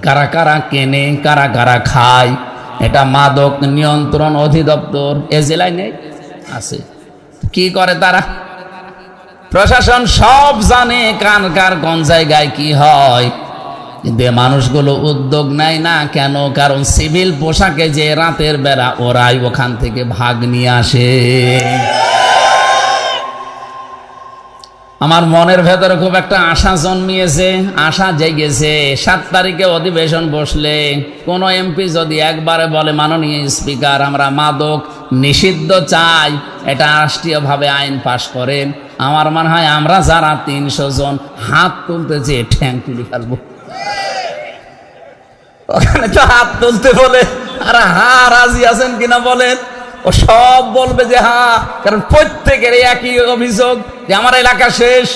কারা কারা কেনে, কারা কারা খায়? এটা মাদক নিয়ন্ত্রণ অধিদপ্তর এ জেলায় নেই, আছে। কি করে তারা? প্রশাসন সব জানে কার কার কোন জায়গায় কি হয়, কিন্তু মানুষগুলো উদ্যোগ নেয় না কেন? কারণ সিভিল পোশাকে যে রাতের বেলা ওরাই ওখান থেকে ভাগ নিয়ে আসে। আমার মনের ভেতরে খুব একটা আশা জন্মিয়েছে, আশা জেগেছে। 7 তারিখে অধিবেশন বসলে কোন এমপি যদি একবারে বলে মাননীয় স্পিকার আমরা মাদক নিষিদ্ধ চাই, এটা রাষ্ট্রীয়ভাবে আইন পাশ করেন, আমার মনে হয় আমরা যারা 300 জন হাত তুলতে চেয়ে ঠ্যাং তুলে ফেলবো। ওখানে তো হাত তুলতে বলে, আর হ্যাঁ রাজি আছেন কিনা বলেন, ও সব বলবে যে হ্যাঁ, কারণ প্রত্যেকের একই অভিযোগ যে আমার এলাকা শেষ।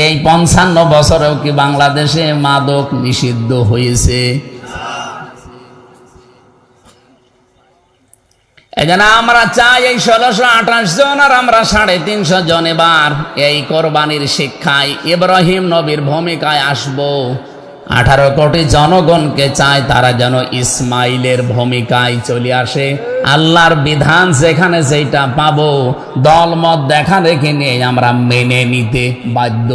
এই 55 বছরেও কি বাংলাদেশে মাদক নিষিদ্ধ হয়েছে? এই জন্য আমরা চাই এই 1628 জন আর আমরা 350 জন এবার এই কোরবানির শিক্ষায় ইব্রাহিম নবীর ভূমিকায় আসবো। 18 কোটি জনগণকে চায় তারা যেন ইসমাইলের ভূমিকায় চলে আসে। আল্লাহর বিধান যেখানে যেটা পাবো, দলমত দেখা দেখে নিয়ে আমরা মেনে নিতে বাধ্য।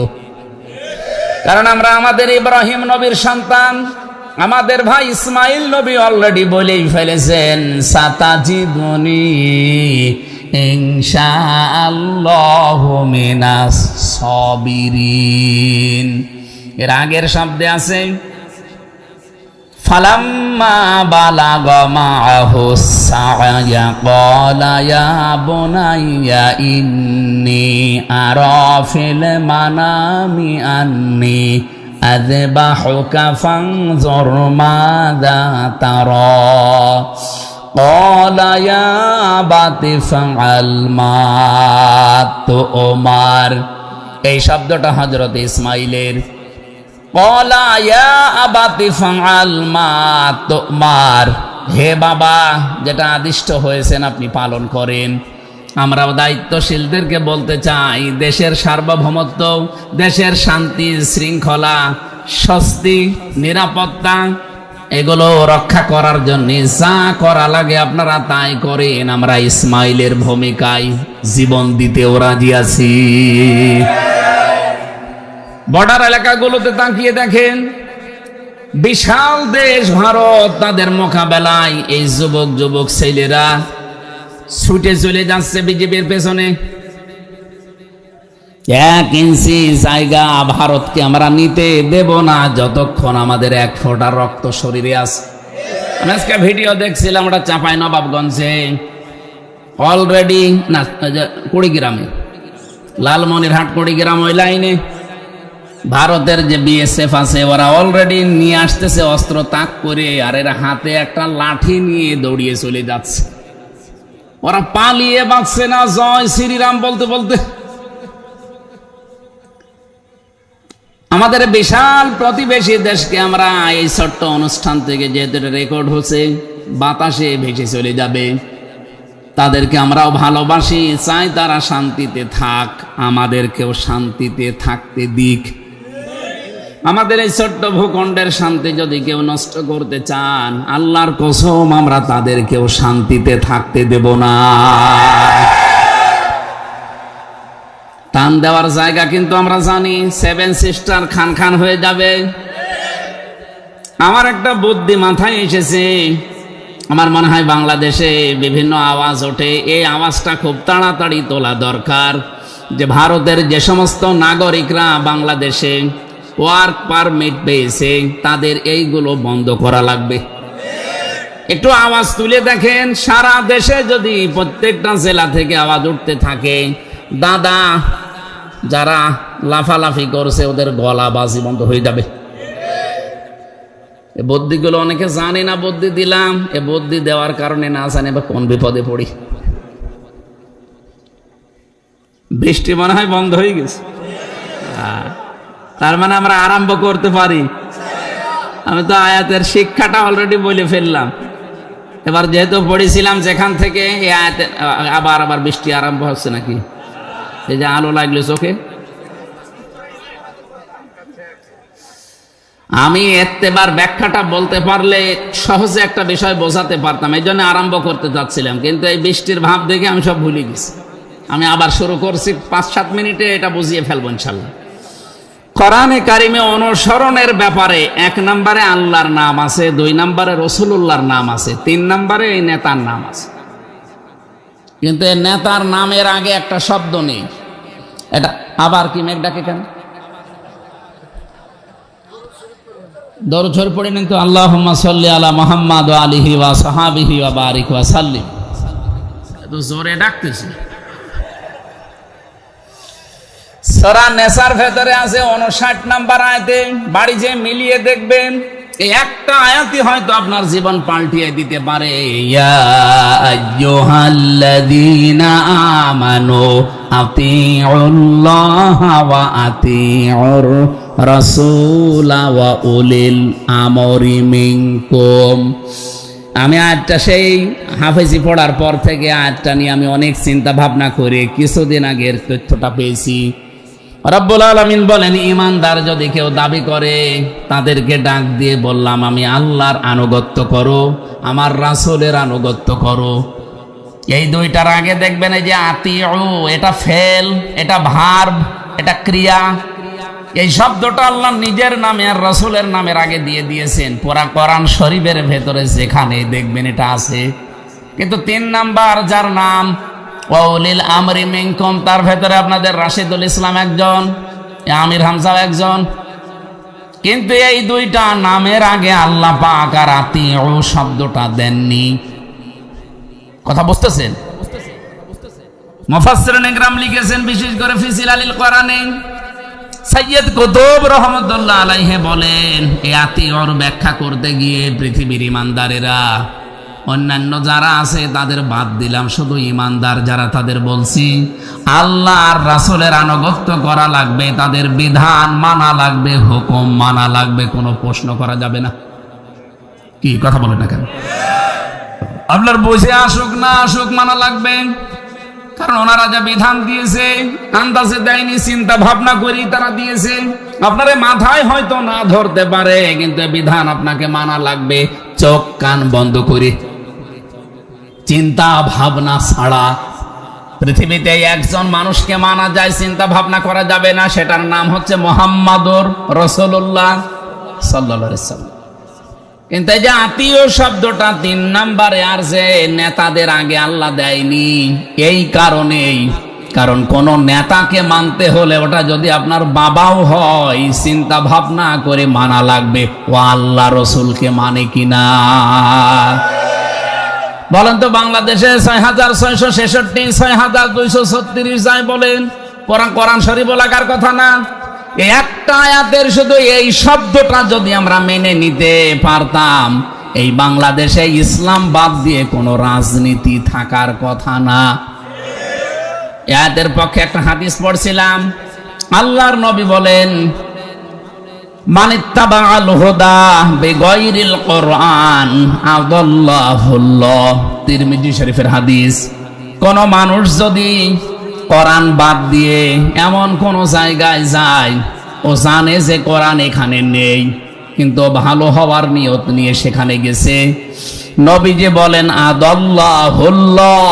কারণ আমরা আমাদের ইব্রাহিম নবীর সন্তান, আমাদের ভাই ইসমাইল নবী অলরেডি বলেই ফেলেছেন সাতাজিদুনি ইনশাআল্লাহু মিনাস সাবিরিন। এর আগের শব্দে আছে ফালাম্মা বালাগা মাআহু সা'য়া ক্বালা ইয়া বুনাইয়া ইন্নী আরা ফিল মানামি আন্নী আযবাহুকা ফানজুর মাযা তারা ক্বালা ইয়া আবাতি ফাআল মা তু'মার। এই শব্দটা হযরত ইসমাইলের। ক্বালা ইয়া আবাতি ফাআল মা তু'মার, হে বাবা যেটা আদিষ্ট হয়েছেন আপনি পালন করেন। আমরা দায়িত্বশীলদেরকে বলতে চাই, দেশের সার্বভৌমত্ব, দেশের শান্তি শৃঙ্খলা, স্বস্তি, নিরাপত্তা এগুলো রক্ষা করার জন্য যা করা লাগে আপনারা তাই করেন। আমরা ইসমাইলের ভূমিকায় জীবন দিতেও রাজি আছি। বর্ডার এলাকাগুলোতে তাকিয়ে দেখেন, বিশাল দেশ ভারত, তাদের মোকাবেলায় এই যুবক ছেলেরা ছুটে চলে যাচ্ছে বিজেপির পেছনে। 1 ইঞ্চি জায়গা ভারতকে আমরা নিতে দেব না যতক্ষণ আমাদের 1 ফোঁটা রক্ত শরীরে আছে। আমি আজকে ভিডিও দেখছিলাম, ওটা চাঁপাই নবাবগঞ্জে অলরেডি না কুড়িগ্রামে, লালমনিরহাট কুড়িগ্রাম ওই লাইনে ভারতের যে বিএসএফ আছে ওরা অলরেডি নিয়ে আসতেছে অস্ত্র তাক করে, আর এরা হাতে একটা লাঠি নিয়ে দৌড়িয়ে চলে যাচ্ছে। ওরা পালিয়ে বাঁচছে না জয় শ্রীরাম বলতে বলতে। আমাদের বিশাল প্রতিবেশী দেশকে আমরা এই ছোট্ট অনুষ্ঠান থেকে যেহেতু রেকর্ড হচ্ছে বাতাসে ভেসে চলে যাবে, তাদেরকে আমরাও ভালোবাসি, চাই তারা শান্তিতে থাক, আমাদেরকেও শান্তিতে থাকতে দিক। আমাদের এই ছোট্ট ভূখণ্ডের শান্তি যদি কেউ নষ্ট করতে চান, আল্লাহর কসম আমরা তাদেরকেও শান্তিতে থাকতে দেব না। টান দেওয়ার জায়গা কিন্তু আমরা জানি, 7 সিস্টার খান খান হয়ে যাবে। আমার একটা বুদ্ধি মাথায় এসেছে, আমার মনে হয় বাংলাদেশে বিভিন্ন আওয়াজ ওঠে, এই আওয়াজটা খুব তাড়াতাড়ি তোলা দরকার, যে ভারতের যে সমস্ত নাগরিকরা বাংলাদেশে ওয়ার্ক পারমিট পেয়েছে তাদের এইগুলো বন্ধ করা লাগবে। একটু আওয়াজ তুলে দেখেন, সারা দেশে যদি প্রত্যেকটা জেলা থেকে আওয়াজ উঠতে থাকে, দাদা যারা লাফালাফি করছে ওদের গলা বাজি বন্ধ হয়ে যাবে। এ বুদ্ধিগুলো অনেকে জানে না, বুদ্ধি দিলাম, এ বুদ্ধি দেওয়ার কারণে না জানে বা কোন বিপদে পড়ি। বৃষ্টি মনে হয় বন্ধ হয়ে গেছে, তার মানে আমরা আরম্ভ করতে পারি। আমি তো আয়াতের শিক্ষাটা অলরেডি বলে ফেললাম। এবার যেহেতু পড়েছিলাম যেখান থেকে, এই আয়াতে আবার বৃষ্টি আরম্ভ হচ্ছে নাকি? এই যে আলো লাগলো চোখে, আমি এত্তেবার ব্যাখ্যাটা বলতে পারলে সহজে একটা বিষয় বোঝাতে পারতাম, এই জন্য আরম্ভ করতে যাচ্ছিলাম, কিন্তু এই বৃষ্টির ভাব দেখে আমি সব ভুলে গেছি। আমি আবার শুরু করছি, 5-7 মিনিটে এটা বুঝিয়ে ফেলবো ইনশাল্লাহ। কোরআনে কারিমে অনুসরণের ব্যাপারে 1 নম্বরে আল্লাহর নাম আছে, 2 নম্বরে রাসূলুল্লাহর নাম আছে, 3 নম্বরে এই নেতার নাম আছে। কিন্তু এই নেতার নামের আগে একটা শব্দ নেই। এটা আবার কি মেঘ ডাকে কেন? দরুদ শরীফ পড়ে নিন তো, আল্লাহুম্মা সাল্লি আলা মুহাম্মাদ ওয়া আলিহি ওয়া সাহাবিহি ওয়া বারিক ওয়া সাল্লিম। এত জোরে ডাকতেছি। সূরা নেসার ভেতরে আছে 59 নম্বর আয়াতে, বাড়ি যে মিলিয়ে দেখবেন এই একটা আয়াতই হয়তো আপনার জীবন পাল্টিয়ে দিতে পারে। ইয়া আইয়ুহাল্লাযীনা আমানু আতিউল্লাহা ওয়া আতিউর রাসূলা ওয়া উলিল আমরি মিনকুম। আমি আয়াতটা সেই হাফেজি পড়ার পর থেকে আয়াতটা নিয়ে আমি অনেক চিন্তা ভাবনা করে কিছুদিন আগের তথ্যটা পেয়েছি। রব্বুল আলামিন বলেন, ঈমানদার যদি কেউ দাবি করে তাদেরকে ডাক দিয়ে বললাম, আমি আল্লাহর আনুগত্য করো, আমার রাসূলের আনুগত্য করো। এই দুইটার আগে দেখবেন এই যে আতিউ, এটা ফেল, এটা ভার্ব, এটা ক্রিয়া। এই শব্দটা আল্লাহ নিজের নামে আর রাসূলের নামের আগে দিয়ে দিয়েছেন। পুরা কোরআন শরীফের ভেতরে যেখানে দেখবেন এটা আছে। কিন্তু 3 নাম্বার যার নাম ওয়াউলিল আমরি মিনকুম, তার ভেতরে আপনাদের রাশিদুল ইসলাম একজন, আমির হামজাও একজন। কিন্তু এই দুইটা নামের আগে আল্লাহ পাক আর আতিউ শব্দটা দেননি। কথা বুঝতেছেন? মুফাসসিরিন ইকরাম লিখেছেন, বিশেষ করে ফি জিলালিল কোরআনে সৈয়দ কুতুব রহমাতুল্লাহ আলাইহি বলেন, এই আতিউর ব্যাখ্যা করতে গিয়ে পৃথিবীর ইমানদারেরা, অন্যান্য যারা আছে তাদের বাদ দিলাম, শুধু ইমানদার যারা তাদের বলছি আল্লাহ আর রাসূলের আনুগত্য করা লাগবে, তাদের বিধান মানা লাগবে, হুকুম মানা লাগবে, কোনো প্রশ্ন করা যাবে না। কি কথা বলেন না কেন? আপনার বুঝে আসুক না আসুক মানা লাগবে। কারণ ওনারা যা বিধান দিয়েছে আন্দাজে দেয়নি, চিন্তা ভাবনা করি তারা দিয়েছে। আপনার মাথায় হয়তো না ধরতে পারে, কিন্তু বিধান আপনাকে মানা লাগবে চোখ কান বন্ধ করে, চিন্তা ভাবনা ছাড়া। পৃথিবীতে একজন মানুষকে মানা যায়, চিন্তা ভাবনা করা যাবে না, সেটার নাম হচ্ছে মুহাম্মাদুর রাসূলুল্লাহ সাল্লাল্লাহু আলাইহি ওয়াসাল্লাম। কিন্তু এই যে আত্মীয় শব্দটা 3 নম্বরে আর যে নেতাদের আগে আল্লাহ দেয়নি, এই কারণেই, কারণ কোন নেতাকে মানতে হলে ওটা যদি আপনার বাবাও হয়, চিন্তা ভাবনা করে মানা লাগবে ও আল্লাহ রসুলকে মানে কিনা। বলেন তো বাংলাদেশে 6,666, 6,236 যাই বলেন, কোরআন শরীফ লাগার কথা না। এই একটা আয়াতের শুধু এই শব্দটা যদি আমরা মেনে নিতে পারতাম, এই বাংলাদেশে ইসলাম বাদ দিয়ে কোনো রাজনীতি থাকার কথা না। আয়াতের পক্ষে একটা হাদিস পড়ছিলাম, আল্লাহর নবী বলেন, মানিত্তাবাআল হুদা বিগাইরিল কোরআন আদাল্লাহুল্লাহ। তিরমিজি শরীফের হাদিস। কোন মানুষ যদি কোরআন বাদ দিয়ে এমন কোন জায়গায় যায়, ও জানে যে কোরআন এখানে নেই, কিন্তু ভালো হওয়ার নিয়ত নিয়ে সেখানে গেছে, নবীজি বলেন আদাল্লাহুল্লাহ।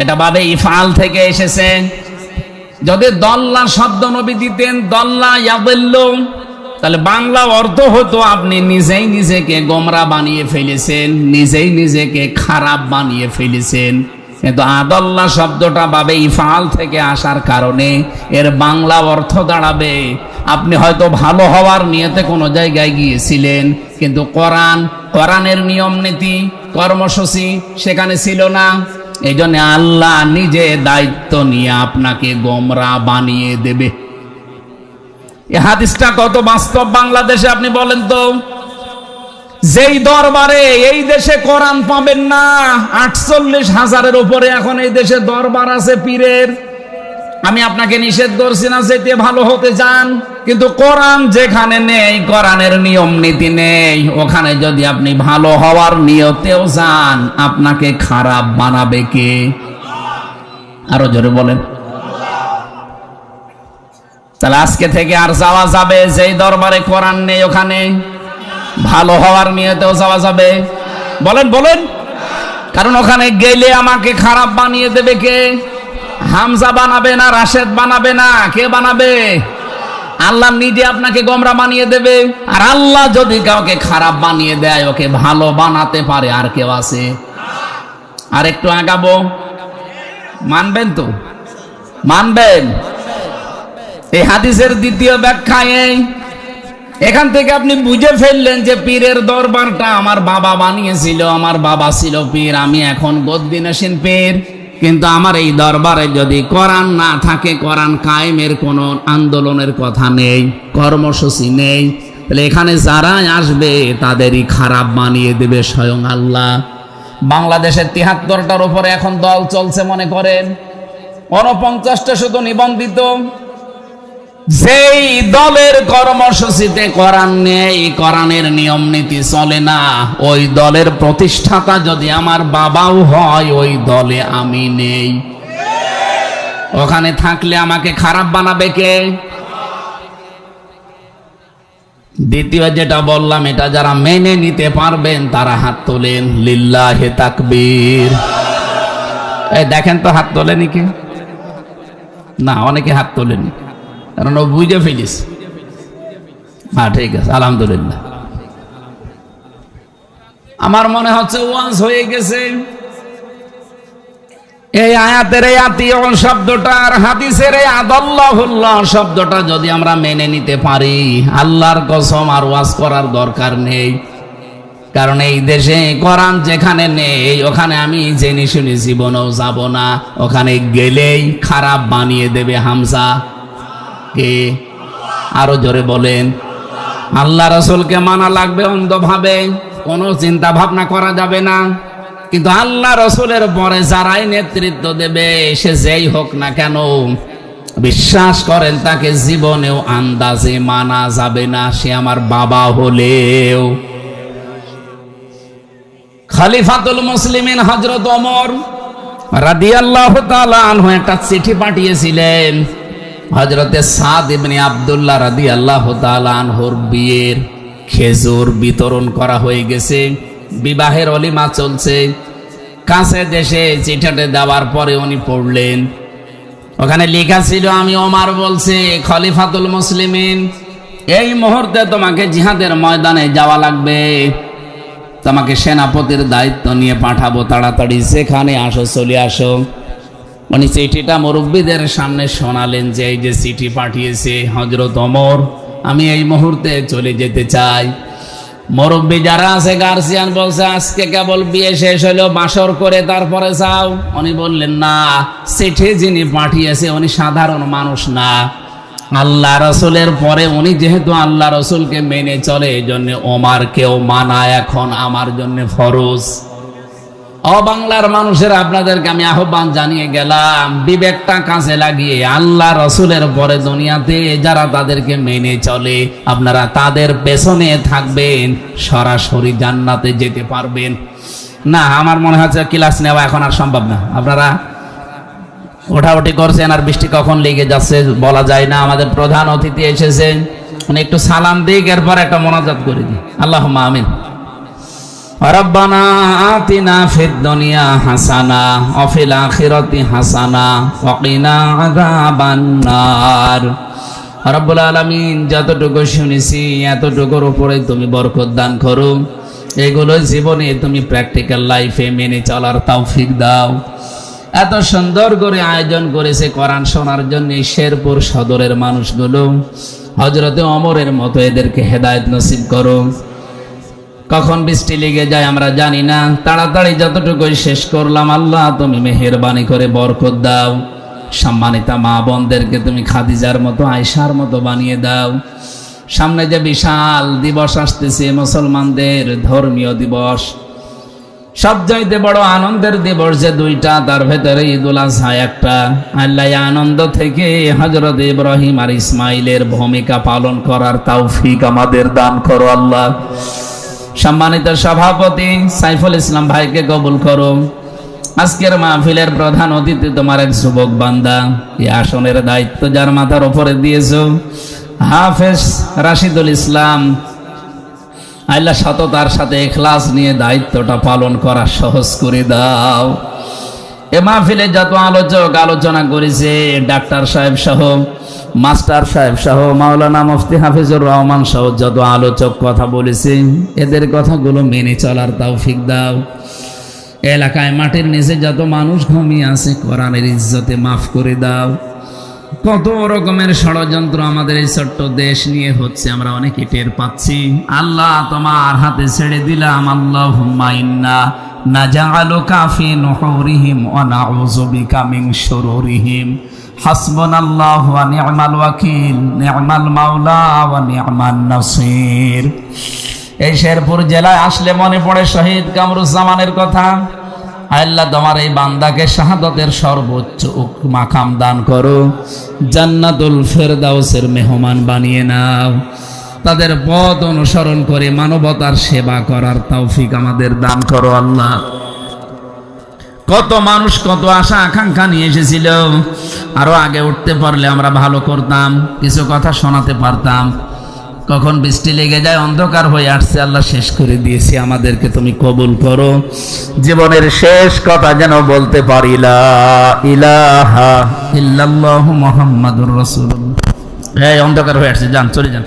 এটা বাবে ইফআল থেকে এসেছে। যদি দল্লা শব্দ নবী দিতেন, দল্লা ইয়াদিল্লু, তাহলে বাংলা অর্থ হতো আপনি নিজেই নিজেকে গোমরা বানিয়ে ফেলেছেন, নিজেই নিজেকে খারাপ বানিয়ে ফেলেছেন। কিন্তু আদাল্লা শব্দটা বাবে ইফআল থেকে আসার কারণে এর বাংলা অর্থ দাঁড়াবে, আপনি হয়তো ভালো হওয়ার নিয়তে কোনো জায়গায় গিয়েছিলেন, কিন্তু কোরআনের নিয়ম নীতি কর্মসূচি সেখানে ছিল না। এই জন্য আল্লাহ নিজে দায়িত্ব নিয়ে আপনাকে গোমরা বানিয়ে দেবে। এই হাদিসটা কত বাস্তব বাংলাদেশে আপনি বলেন তো। যেই দরবারে এই দেশে কোরআন পাবেন না, 48,000-এর উপরে এখন এই দেশে দরবার আছে পীরের। আমি আপনাকে নিষেধ করছি না যেতে ভালো হতে চান, কিন্তু কোরআন যেখানে নেই, কোরআনের নিয়ম নীতি নেই, ওখানে যদি আপনি ভালো হওয়ার নিয়তেও যান, আপনাকে খারাপ বানাবে কে? আরো জোরে বলেন। তাহলে আজকে থেকে আর যাওয়া যাবে যেই দরবারে কোরআন নেই, ওখানে ভালো হওয়ার নিয়তেও যাওয়া যাবে? বলেন বলেন। কারণ ওখানে গেলে আমাকে খারাপ বানিয়ে দেবে কে? হামজা বানাবে না, রাশেদ বানাবে না, কে বানাবে? আল্লাহ নিজে আপনাকে গোমরা বানিয়ে দেবে। আর আল্লাহ যদি কাউকে খারাপ বানিয়ে দেয়, ওকে ভালো বানাতে পারে আর কেউ আছে? আর একটু আগাবো, মানবেন তো? মানবেন? এই হাদিসের দ্বিতীয় ব্যাখ্যায় এখান থেকে আপনি বুঝে ফেললেন যে পীরের দরবারটা আমার বাবা বানিয়েছিল, আমার বাবা ছিল পীর, আমি এখন গদ্দিনশীন পীর। কিন্তু আমার এই দরবারে যদি কোরআন না থাকে, কোরআন কায়েমের কোনো আন্দোলনের কথা নেই, কর্মসূচি নেই, তাহলে এখানে যারা আসবে তাদেরই খারাপ বানিয়ে দেবে স্বয়ং আল্লাহ। বাংলাদেশের ৭৩টার উপরে এখন দল চলছে, মনে করেন ৪৯টা শুধু নিবন্ধিত। যেই দলের কর্মসূচিতে কোরআন নেই, কোরআনের নিয়ম নীতি চলে না, ওই দলের প্রতিষ্ঠাতা যদি আমার বাবাও হয়, ওই দলে আমি নেই। ওখানে থাকলে আমাকে খারাপ বানাবে কে? দ্বিতীয় যেটা বললাম, এটা যারা মেনে নিতে পারবেন তারা হাত তোলেন। লিল্লাহে তাকবীর। এই দেখেন তো হাত তোলেনি কে? না, অনেকে হাত তোলেনি, কারণ ও বুঝে ফেলিস। হ্যাঁ ঠিক আছে, আলহামদুলিল্লাহ। আমার মনে হচ্ছে ওয়াজ হয়ে গেছে। এই আয়াতের এই আতিউ শব্দটা আর হাদিসের এই আদাল্লাহুল্লাহ শব্দটা যদি আমরা মেনে নিতে পারি, আল্লাহর কসম আর ওয়াজ করার দরকার নেই। কারণ এই দেশে কোরআন যেখানে নেই, ওখানে আমি জেনে শুনে জীবনেও যাব না। ওখানে গেলেই খারাপ বানিয়ে দেবে হামজা কে? আরো জোরে বলেন। আল্লাহ রাসূলকে মানা লাগবে অন্ধভাবে, কোনো চিন্তা ভাবনা করা যাবে না। কিন্তু আল্লাহ রাসূলের পরে যারাই নেতৃত্ব দেবে, সে যেই হোক না কেন, বিশ্বাস করেন তাকে জীবনেও আন্দাজে মানা যাবে না, সে আমার বাবা হলেও। খলিফাতুল মুসলিমিন হযরত ওমর রাদিয়াল্লাহু তাআলা আনহু একটা চিঠি পাঠিয়েছিলেন। হযরতে সাদ ইবনে আব্দুল্লাহ রাদিয়াল্লাহু তাআলা আনহুর বিয়ের খেজুর বিতরণ করা হয়ে গেছে, বিবাহের অলিমা চলছে। কাছে দেশে চিঠিটা দেওয়ার পরে উনি পড়লেন, ওখানে লেখা ছিল, আমি ওমর বলছি খলিফাতুল মুসলিমিন, এই মুহূর্তে তোমাকে জিহাদের ময়দানে যাওয়া লাগবে, তোমাকে সেনাপতির দায়িত্ব নিয়ে পাঠাবো, তাড়াতাড়ি সেখানে আসো, চলে আসো। উনি চিঠিটা মুরব্বীদের সামনে শোনালেন যে এই যে চিঠি পাঠিয়েছে হযরত ওমর, আমি এই মুহূর্তে চলে যেতে চাই। মুরব্বী যারা আছে গার্জিয়ান বলছে আজকে কেবল বিয়ে শেষ হলো, বাসর করে তারপরে যাও। উনি বললেন না, চিঠি যিনি পাঠিয়েছে উনি সাধারণ মানুষ না, আল্লাহ রসুলের পরে উনি যেহেতু আল্লাহ রসুলকে মেনে চলে, এই জন্য ওমরকেও মানা এখন আমার জন্য ফরজ। ও বাংলার মানুষের, আপনাদেরকে আমি আহ্বান জানিয়ে গেলাম, বিবেকটা কাজে লাগিয়ে আল্লাহ রসুলের পরে দুনিয়াতে যারা তাদেরকে মেনে চলে আপনারা তাদের পেছনে থাকবেন, সরাসরি জান্নাতে যেতে পারবেন না। আমার মনে হচ্ছে ক্লাস নেওয়া এখন আর সম্ভব না। আপনারা ওঠাউঠি করছেন আর বৃষ্টি কখন লেগে যাচ্ছে বলা যায় না। আমাদের প্রধান অতিথি এসেছেন, উনি একটু সালাম দিক, এরপর একটা মোনাজাত করে দিই। আল্লাহুম্মা আমিন। রব্বানা আতিনা ফিদ দুনিয়া হাসানা ওয়া ফিল আখিরাতি হাসানা ওয়া কিনা আযাবান নার। রব্বুল আলামিন, যতটুকু শুনেছি এতটুকুর উপরে তুমি বরকত দান করো, এগুলো জীবনে তুমি প্র্যাকটিক্যাল লাইফে মেনে চলার তৌফিক দাও। এত সুন্দর করে আয়োজন করেছে কোরআন শোনার জন্য শেরপুর সদরের মানুষগুলো, হযরতে ওমরের মতো এদেরকে হেদায়েত নসিব করো। কখন বৃষ্টি লেগে যায় আমরা জানি না, তাড়াতাড়ি যতটুকু শেষ করলাম, আল্লাহ তুমি মেহেরবানি করে বরকত দাও। সম্মানিতা মা বোনদেরকে তুমি খাদিজার মতো আয়েশার মতো বানিয়ে দাও। সামনে যে বিশাল দিবস আসতেছে মুসলমানদের ধর্মীয় দিবস, সবচাইতে বড় আনন্দের দিবস যে দুইটা, তার ভেতরে ঈদুল আজহা একটা। আল্লাহ আনন্দ থেকে হযরত ইব্রাহিম আর ইসমাইলের ভূমিকা পালন করার তৌফিক আমাদের দান করো আল্লাহ। সম্মানিত সভাপতি সাইফুল ইসলাম ভাইকে কবুল করো। আজকের মাহফিলের প্রধান অতিথি তোমার এক যুবক বান্দা, এই আসনের দায়িত্ব যার মাথার উপরে দিয়েছো হাফেজ রাশিদুল ইসলাম, আল্লাহ সততার সাথে ইখলাস নিয়ে দায়িত্বটা পালন করা সহজ করে দাও। এ মাহফিলে যত আলোচক আলোচনা করেছে, ডাক্তার সাহেব সহ, মাস্টার সাহেব সহ, মাওলানা মুফতি হাফিজুর রহমান সহ যত আলোচক কথা বলেছে, এদের কথাগুলো মেনে চলার তৌফিক দাও। এলাকায় মাটির নিচে যত মানুষ ঘুমিয়ে আছে, কোরআনের ইজ্জতে মাফ করে দাও। কত রকমের ষড়যন্ত্র আমাদের এই ছোট্ট দেশ নিয়ে হচ্ছে, আমরা অনেকে টের পাচ্ছি। আল্লাহ তোমার হাতে ছেড়ে দিলাম। আল্লাহুম্মা ইন্না নাজআলুকা ফি নুহুরিহিম ওয়া নাউযু বিকা মিন শুরুরিহিম। হাসবুনাল্লাহু ওয়া নি'মাল ওয়াকিল, নি'মাল মাওলা ওয়া নি'মান নাসির। এই শেরপুর জেলায় আসলে মনে পড়ে শহীদ কামরুজ্জামানের কথা। আল্লাহ তোমার এই বান্দাকে শাহাদাতের সর্বোচ্চ মাকাম দান করো, জান্নাতুল ফেরদাউসের মেহমান বানিয়ে নাও। তাদের পথ অনুসরণ করে মানবতার সেবা করার তৌফিক আমাদের দান করো আল্লাহ। কত মানুষ কত আশা আকাঙ্ক্ষা নিয়ে এসেছিল, আরো আগে উঠতে পারলে আমরা ভালো করতাম, কিছু কথা শোনাতে পারতাম। কখন বৃষ্টি লেগে যায়, অন্ধকার হয়ে আসছে, আল্লাহ শেষ করে দিয়েছি। আমাদেরকে তুমি কবুল করো, জীবনের শেষ কথা যেন বলতে পারি লা ইলাহা ইল্লাল্লাহু মুহাম্মাদুর রাসূলুল্লাহ। এই অন্ধকার হয়ে আসছে, যান চলে যান।